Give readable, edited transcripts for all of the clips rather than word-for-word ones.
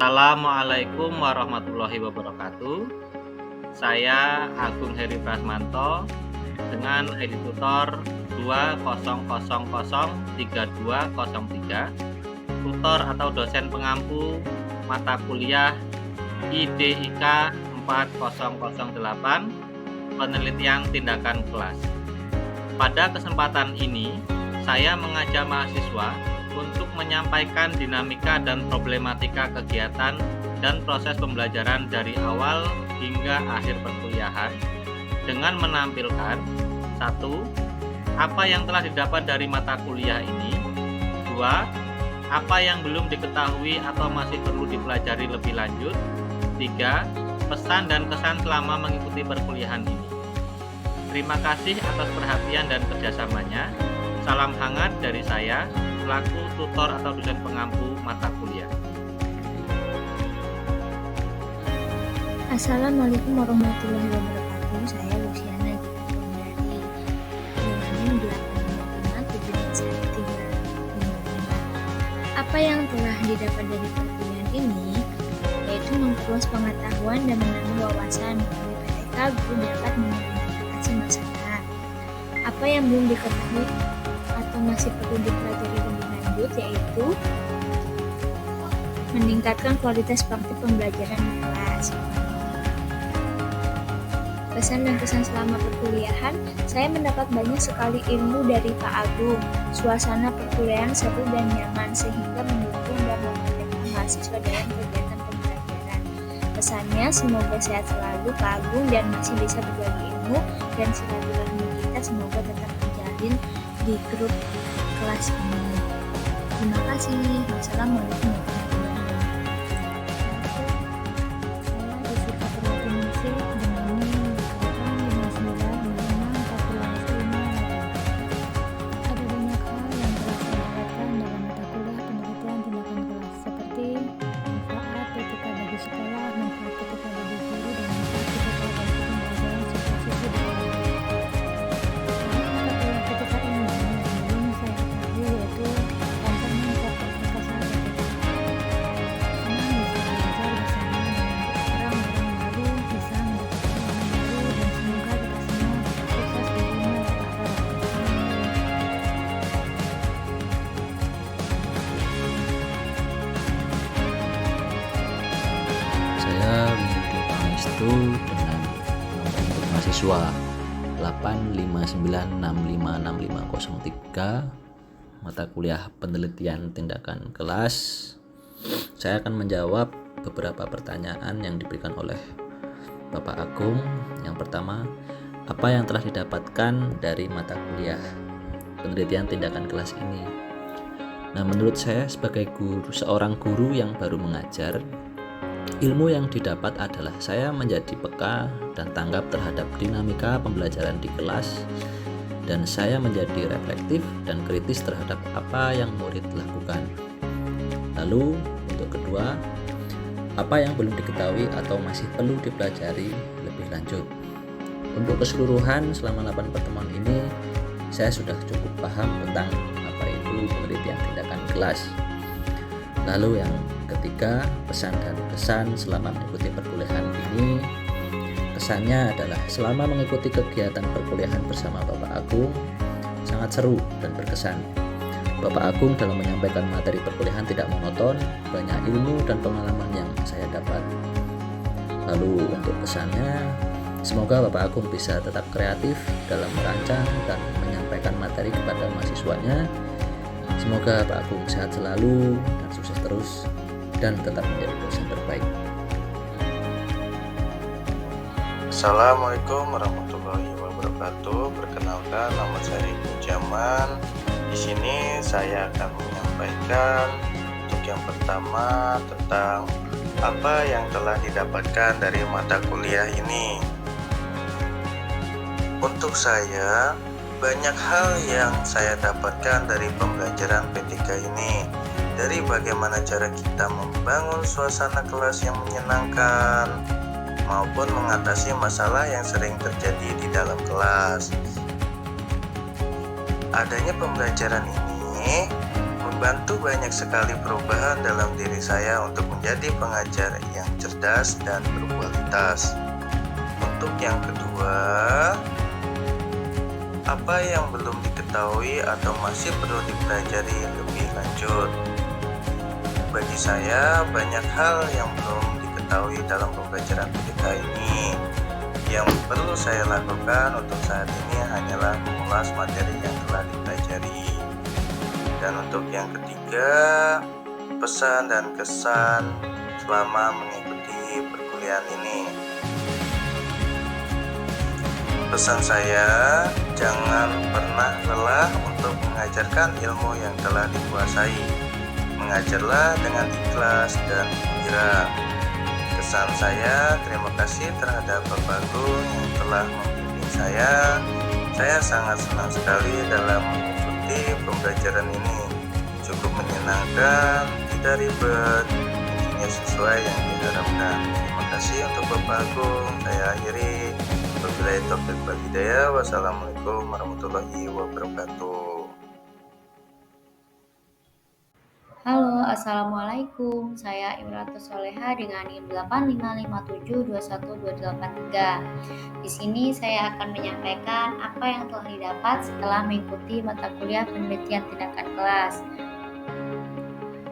Assalamualaikum warahmatullahi wabarakatuh. Saya Agung Heri Prasmanto dengan ID tutor 200003203, tutor atau dosen pengampu mata kuliah IDIK 4008, penelitian tindakan kelas. Pada kesempatan ini, saya mengajak mahasiswa untuk menyampaikan dinamika dan problematika kegiatan dan proses pembelajaran dari awal hingga akhir perkuliahan dengan menampilkan 1. Apa yang telah didapat dari mata kuliah ini. 2. Apa yang belum diketahui atau masih perlu dipelajari lebih lanjut. 3. Pesan dan kesan selama mengikuti perkuliahan ini. Terima kasih atas perhatian dan kerjasamanya. Salam hangat dari saya, selaku tutor atau dosen pengampu mata kuliah. Assalamualaikum warahmatullahi wabarakatuh. Saya Luciana dari Bilangan 855 Apa yang telah didapat dari perkuliahan ini yaitu memperluas pengetahuan dan menambah wawasan. PTK guru dapat mengidentifikasi masalah. Apa yang belum diketahui atau masih perlu dipelajari lebih lanjut yaitu meningkatkan kualitas praktik pembelajaran di kelas. Pesan dan kesan selama perkuliahan, saya mendapat banyak sekali ilmu dari Pak Agung. Suasana perkuliahan seru dan nyaman sehingga mendukung dan memudahkan mahasiswa dalam kegiatan pembelajaran. Pesannya, semoga sehat selalu Pak Agung dan masih bisa berbagi ilmu, dan silaturahmi kita semoga tetap terjalin di grup kelas ini. Terima kasih. Wassalamualaikum warahmatullahi wabarakatuh. Saya Jessica Perwakiningsih dengan NIM 859554158. Ada banyak hal yang telah saya dapatkan dalam mata kuliah penelitian tindakan kelas, seperti manfaat ketika bagi sekolah, manfaat ketika bagi guru, dan manfaat ketika bagi pembelajaran siswa-siswi di kelas. Saya Windu Pangestu dengan nomor induk mahasiswa 859656503, mata kuliah penelitian tindakan kelas. Saya akan menjawab beberapa pertanyaan yang diberikan oleh Bapak Agung. Yang pertama, apa yang telah didapatkan dari mata kuliah penelitian tindakan kelas ini? Nah, menurut saya sebagai seorang guru yang baru mengajar, ilmu yang didapat adalah saya menjadi peka dan tanggap terhadap dinamika pembelajaran di kelas, dan saya menjadi reflektif dan kritis terhadap apa yang murid lakukan. Lalu untuk kedua, apa yang belum diketahui atau masih perlu dipelajari lebih lanjut. Untuk keseluruhan selama 8 pertemuan ini, saya sudah cukup paham tentang apa itu penelitian tindakan kelas. Lalu yang ketiga, pesan dan kesan selama mengikuti perkuliahan ini. Kesannya adalah selama mengikuti kegiatan perkuliahan bersama Bapak Agung sangat seru dan berkesan. Bapak Agung dalam menyampaikan materi perkuliahan tidak monoton, banyak ilmu dan pengalaman yang saya dapat. Lalu untuk pesannya, semoga Bapak Agung bisa tetap kreatif dalam merancang dan menyampaikan materi kepada mahasiswanya. Semoga Pak Agung sehat selalu dan sukses terus dan tetap menjadi dosen terbaik. Assalamualaikum warahmatullahi wabarakatuh. Perkenalkan, nama saya Ibu Jaman. Di sini saya akan menyampaikan untuk yang pertama tentang apa yang telah didapatkan dari mata kuliah ini. Untuk saya, banyak hal yang saya dapatkan dari pembelajaran P3 ini. Dari bagaimana cara kita membangun suasana kelas yang menyenangkan, maupun mengatasi masalah yang sering terjadi di dalam kelas. Adanya pembelajaran ini membantu banyak sekali perubahan dalam diri saya untuk menjadi pengajar yang cerdas dan berkualitas. Untuk yang kedua, apa yang belum diketahui atau masih perlu dipelajari lebih lanjut? Bagi saya, banyak hal yang belum diketahui dalam pembelajaran PTK ini. Yang perlu saya lakukan untuk saat ini hanyalah mengulas materi yang telah dipelajari. Dan untuk yang ketiga, pesan dan kesan selama mengikuti perkuliahan ini. Pesan saya, jangan pernah lelah untuk mengajarkan ilmu yang telah dikuasai. Mengajarlah dengan ikhlas dan gembira. Kesan saya, terima kasih terhadap Bapak Agung yang telah membimbing saya. Saya sangat senang sekali dalam mengikuti pembelajaran ini. Cukup menyenangkan, tidak ribet, intinya sesuai yang diharapkan. Terima kasih untuk Bapak Agung. Saya akhiri. Wabillahi taufiq wal hidayah. Wassalamualaikum warahmatullahi wabarakatuh. Halo, Assalamualaikum. Saya Imratus Soleha dengan NIM 8557212283. Di sini saya akan menyampaikan apa yang telah didapat setelah mengikuti mata kuliah penelitian tindakan kelas.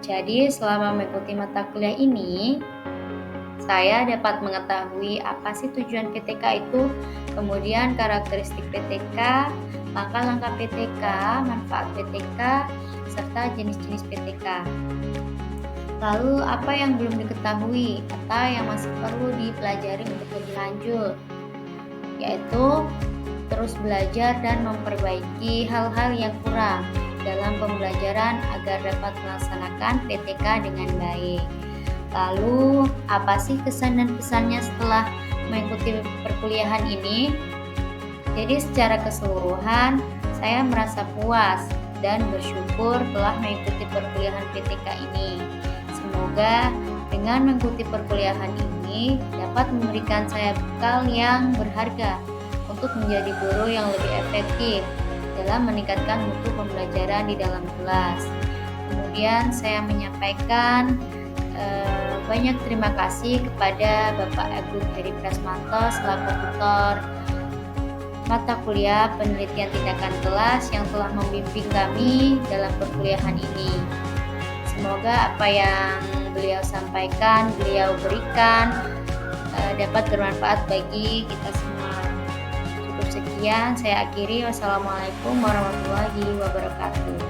Jadi, selama mengikuti mata kuliah ini, saya dapat mengetahui apa sih tujuan PTK itu, kemudian karakteristik PTK, langkah-langkah PTK, manfaat PTK, serta jenis-jenis PTK. Lalu apa yang belum diketahui atau yang masih perlu dipelajari untuk lebih lanjut, yaitu terus belajar dan memperbaiki hal-hal yang kurang dalam pembelajaran agar dapat melaksanakan PTK dengan baik. Lalu apa sih kesan dan pesannya setelah mengikuti perkuliahan ini? Jadi secara keseluruhan saya merasa puas dan bersyukur telah mengikuti perkuliahan PTK ini. Semoga dengan mengikuti perkuliahan ini dapat memberikan saya bekal yang berharga untuk menjadi guru yang lebih efektif dalam meningkatkan mutu pembelajaran di dalam kelas. Kemudian saya menyampaikan banyak terima kasih kepada Bapak Agung Heri Prasmanto selaku tutor mata kuliah penelitian tindakan kelas yang telah membimbing kami dalam perkuliahan ini. Semoga apa yang beliau sampaikan, beliau berikan dapat bermanfaat bagi kita semua. Cukup sekian, saya akhiri. Wassalamualaikum warahmatullahi wabarakatuh.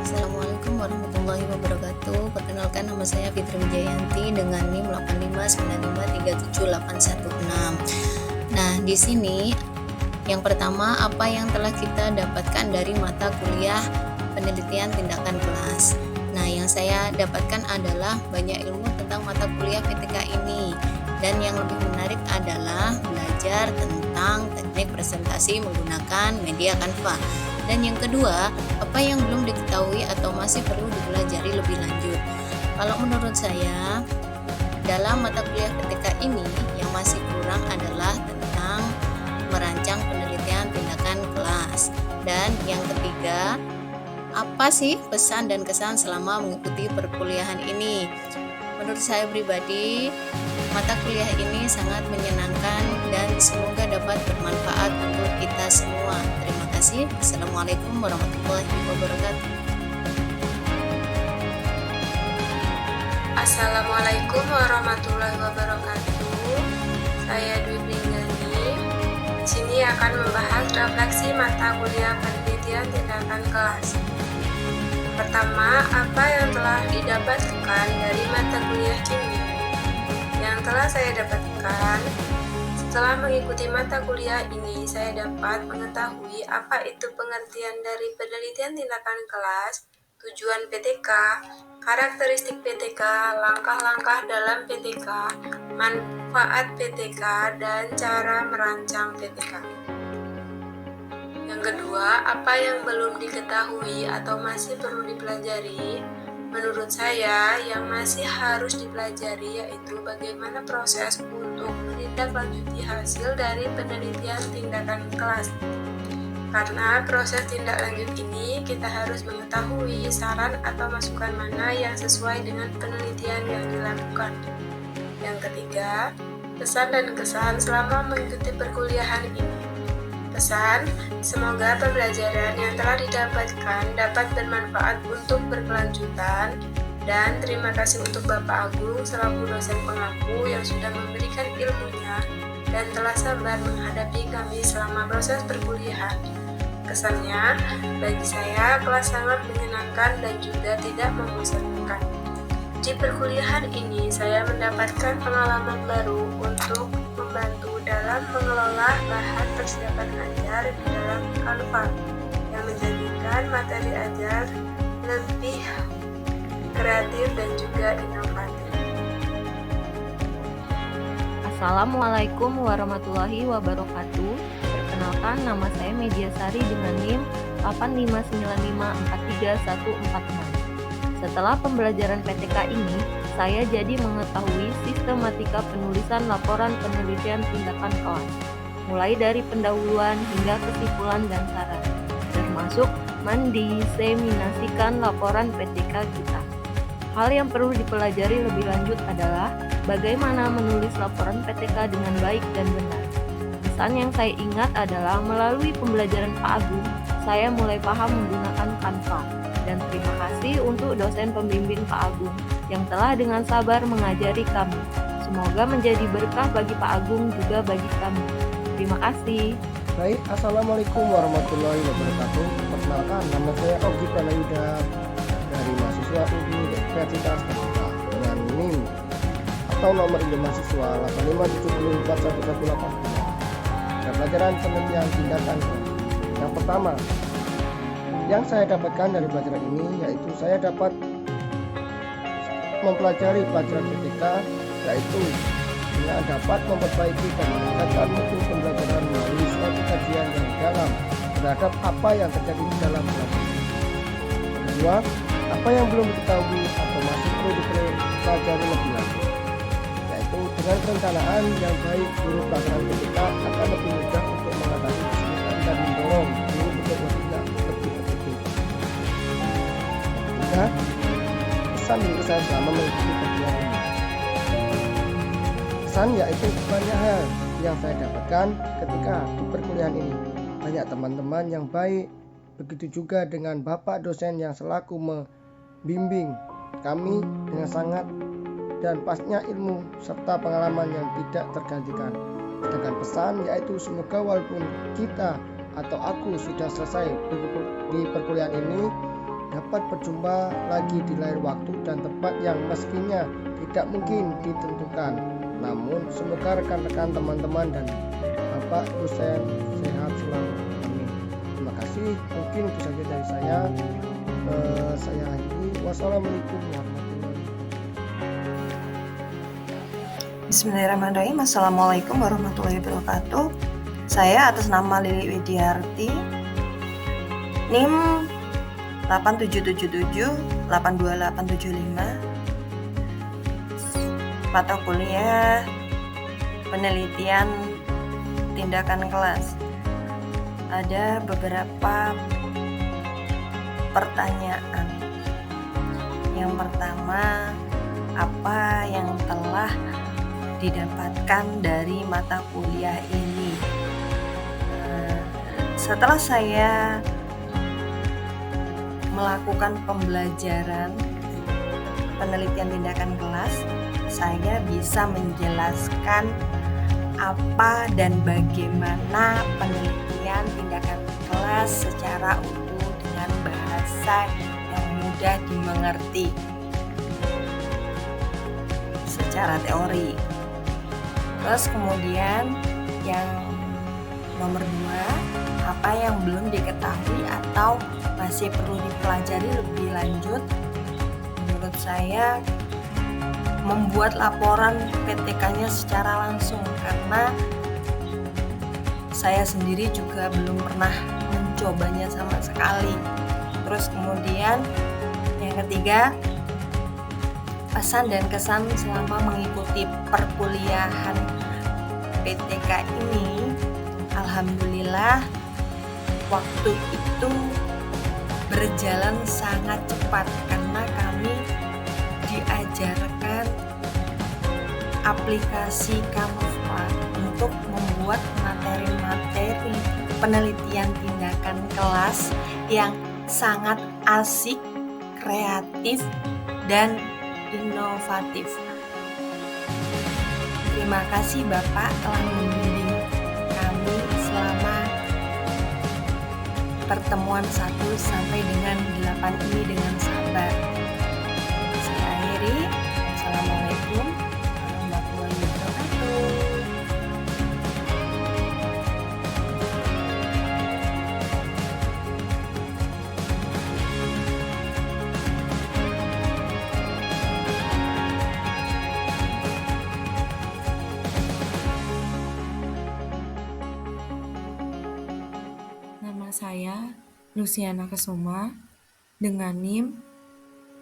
Assalamualaikum warahmatullahi wabarakatuh. Perkenalkan, nama saya Fitri Wijayanti dengan NIM 8595378116. Nah, di sini yang pertama, apa yang telah kita dapatkan dari mata kuliah penelitian tindakan kelas. Nah, yang saya dapatkan adalah banyak ilmu tentang mata kuliah PTK ini. Dan yang lebih menarik adalah belajar tentang teknik presentasi menggunakan media Canva. Dan yang kedua, apa yang belum diketahui atau masih perlu dipelajari lebih lanjut. Kalau menurut saya, dalam mata kuliah PTK ini yang masih kurang adalah tentang merancang penelitian tindakan kelas. Dan yang ketiga, apa sih pesan dan kesan selama mengikuti perkuliahan ini? Menurut saya pribadi, mata kuliah ini sangat menyenangkan dan semoga dapat bermanfaat untuk kita semua. Terima kasih. Assalamualaikum warahmatullahi wabarakatuh. Assalamualaikum warahmatullahi wabarakatuh. Saya Dwi Pringgani. Di sini akan membahas refleksi mata kuliah penelitian tindakan kelas. Pertama, apa yang telah didapatkan dari mata kuliah ini? Yang telah saya dapatkan setelah mengikuti mata kuliah ini, saya dapat mengetahui apa itu pengertian dari penelitian tindakan kelas, tujuan PTK, karakteristik PTK, langkah-langkah dalam PTK, manfaat PTK, dan cara merancang PTK. Yang kedua, apa yang belum diketahui atau masih perlu dipelajari? Menurut saya, yang masih harus dipelajari yaitu bagaimana proses untuk menindaklanjuti hasil dari penelitian tindakan kelas. Karena proses tindak lanjut ini kita harus mengetahui saran atau masukan mana yang sesuai dengan penelitian yang dilakukan. Yang ketiga, pesan dan kesan selama mengikuti perkuliahan ini. Pesan, semoga pembelajaran yang telah didapatkan dapat bermanfaat untuk berkelanjutan, dan terima kasih untuk Bapak Agung selaku dosen pengaku yang sudah memberikan ilmunya dan telah sabar menghadapi kami selama proses perkuliahan. Kesannya, bagi saya kelas sangat menyenangkan dan juga tidak membosankan. Di perkuliahan ini saya mendapatkan pengalaman baru untuk membantu dalam mengelola bahan persiapan ajar di dalam Canva yang menjadikan materi ajar lebih kreatif dan juga inovatif. Assalamualaikum warahmatullahi wabarakatuh. Perkenalkan, nama saya Mediasari dengan NIM 859531446. Setelah pembelajaran PTK ini, saya jadi mengetahui sistematika penulisan laporan penelitian tindakan kelas, mulai dari pendahuluan hingga kesimpulan dan saran, termasuk mendiseminasikan laporan PTK kita. Hal yang perlu dipelajari lebih lanjut adalah bagaimana menulis laporan PTK dengan baik dan benar. Pesan yang saya ingat adalah melalui pembelajaran Pak Agung, saya mulai paham menggunakan Canva. Dan terima kasih untuk dosen pembimbing Pak Agung yang telah dengan sabar mengajari kami. Semoga menjadi berkah bagi Pak Agung juga bagi kami. Terima kasih. Baik, Assalamualaikum warahmatullahi wabarakatuh. Perkenalkan, nama saya Ogi Pranayuda dari mahasiswa Universitas Terbuka dengan NIM atau nomor induk mahasiswa 8574118. Pelajaran penelitian tindakan. Yang pertama, yang saya dapatkan dari pelajaran ini yaitu saya dapat mempelajari pelajaran PTK, yaitu dengan dapat memperbaiki dan meningkatkan mutu pembelajaran melalui suatu kajian yang dalam terhadap apa yang terjadi di dalam pelajaran. Kedua, apa yang belum diketahui atau masih perlu dipelajari lebih lanjut, yaitu dengan perencanaan yang baik guru pelaksanaan PTK akan lebih mudah untuk mengatasi kesulitan dan mendorong guru untuk bertindak lebih efektif. Ketiga, pesan dari saya selama mengikuti perkuliahan ini. Pesan yaitu banyak hal yang saya dapatkan ketika di perkuliahan ini. Banyak teman-teman yang baik, begitu juga dengan Bapak dosen yang selaku membimbing kami dengan sangat dan pasnya ilmu serta pengalaman yang tidak tergantikan. Sedangkan pesan yaitu semoga walaupun kita atau aku sudah selesai di perkuliahan ini, dapat berjumpa lagi di lain waktu dan tempat yang meskinya tidak mungkin ditentukan. Namun semoga rekan-rekan teman-teman dan Bapak dosen sehat selalu. Amin. Terima kasih. Mungkin itu saja dari saya. Saya akhiri. Wassalamualaikum warahmatullahi wabarakatuh. Bismillahirrahmanirrahim. Assalamualaikum warahmatullahi wabarakatuh. Saya atas nama Lili Widiarti, NIM 877782875, mata kuliah penelitian tindakan kelas. Ada beberapa pertanyaan. Yang pertama, apa yang telah didapatkan dari mata kuliah ini? Setelah saya melakukan pembelajaran penelitian tindakan kelas, saya bisa menjelaskan apa dan bagaimana penelitian tindakan kelas secara utuh dengan bahasa yang mudah dimengerti secara teori. Terus kemudian yang nomor 2, apa yang belum diketahui atau masih perlu dipelajari lebih lanjut? Menurut saya membuat laporan PTK-nya secara langsung, karena saya sendiri juga belum pernah mencobanya sama sekali. Terus kemudian yang ketiga, pesan dan kesan selama mengikuti perkuliahan PTK ini. Alhamdulillah waktu itu berjalan sangat cepat karena kami diajarkan aplikasi Canva untuk membuat materi-materi penelitian tindakan kelas yang sangat asik, kreatif, dan inovatif. Terima kasih Bapak telah membimbing kami selama pertemuan 1 sampai dengan 8 ini dengan sabar. Saya akhiri. Assalamualaikum warahmatullahi wabarakatuh. Nama saya Luciana Kesuma dengan NIM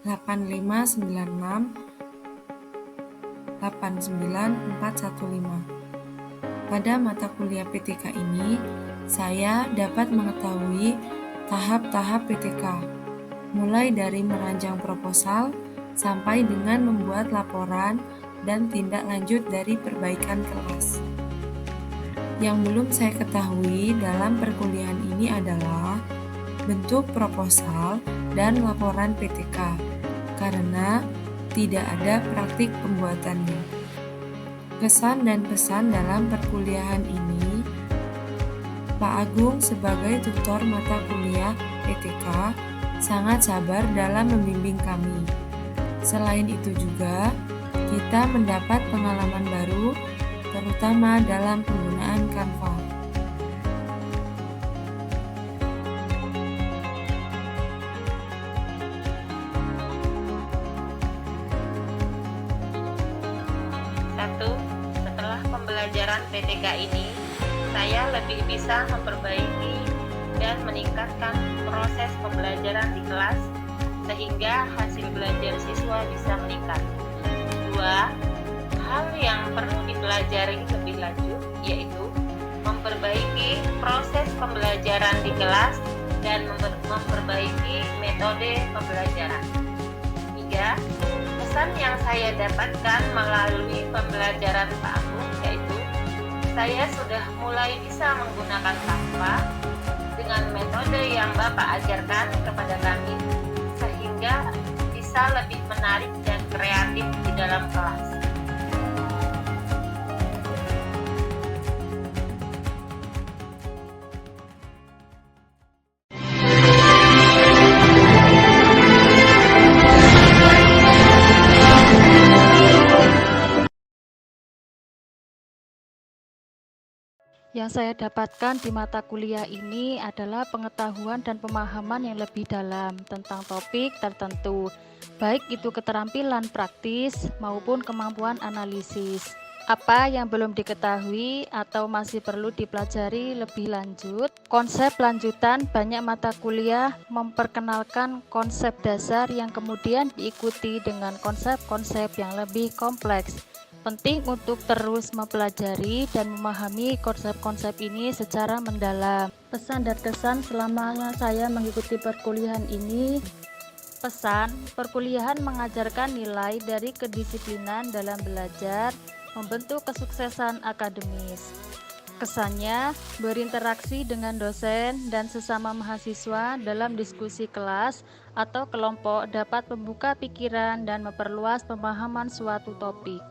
859989415. Pada mata kuliah PTK ini, saya dapat mengetahui tahap-tahap PTK, mulai dari merancang proposal sampai dengan membuat laporan dan tindak lanjut dari perbaikan kelas. Yang belum saya ketahui dalam perkuliahan ini adalah bentuk proposal dan laporan PTK, karena tidak ada praktik pembuatannya. Kesan dan pesan dalam perkuliahan ini, Pak Agung sebagai tutor mata kuliah PTK sangat sabar dalam membimbing kami. Selain itu juga, kita mendapat pengalaman baru, terutama dalam penggunaan Canva. Setelah pembelajaran PTK ini, saya lebih bisa memperbaiki dan meningkatkan proses pembelajaran di kelas sehingga hasil belajar siswa bisa meningkat. 2. Hal yang perlu dipelajari lebih lanjut yaitu memperbaiki proses pembelajaran di kelas dan memperbaiki metode pembelajaran. 3. Pesan yang saya dapatkan melalui pembelajaran Pak Agung yaitu saya sudah mulai bisa menggunakan Canva dengan metode yang Bapak ajarkan kepada kami sehingga bisa lebih menarik dan kreatif di dalam kelas. Yang saya dapatkan di mata kuliah ini adalah pengetahuan dan pemahaman yang lebih dalam tentang topik tertentu, baik itu keterampilan praktis maupun kemampuan analisis. Apa yang belum diketahui atau masih perlu dipelajari lebih lanjut? Konsep lanjutan banyak mata kuliah memperkenalkan konsep dasar yang kemudian diikuti dengan konsep-konsep yang lebih kompleks. Penting untuk terus mempelajari dan memahami konsep-konsep ini secara mendalam. Pesan dan kesan selama saya mengikuti perkuliahan ini. Pesan, perkuliahan mengajarkan nilai dari kedisiplinan dalam belajar, membentuk kesuksesan akademis. Kesannya, berinteraksi dengan dosen dan sesama mahasiswa dalam diskusi kelas atau kelompok dapat membuka pikiran dan memperluas pemahaman suatu topik.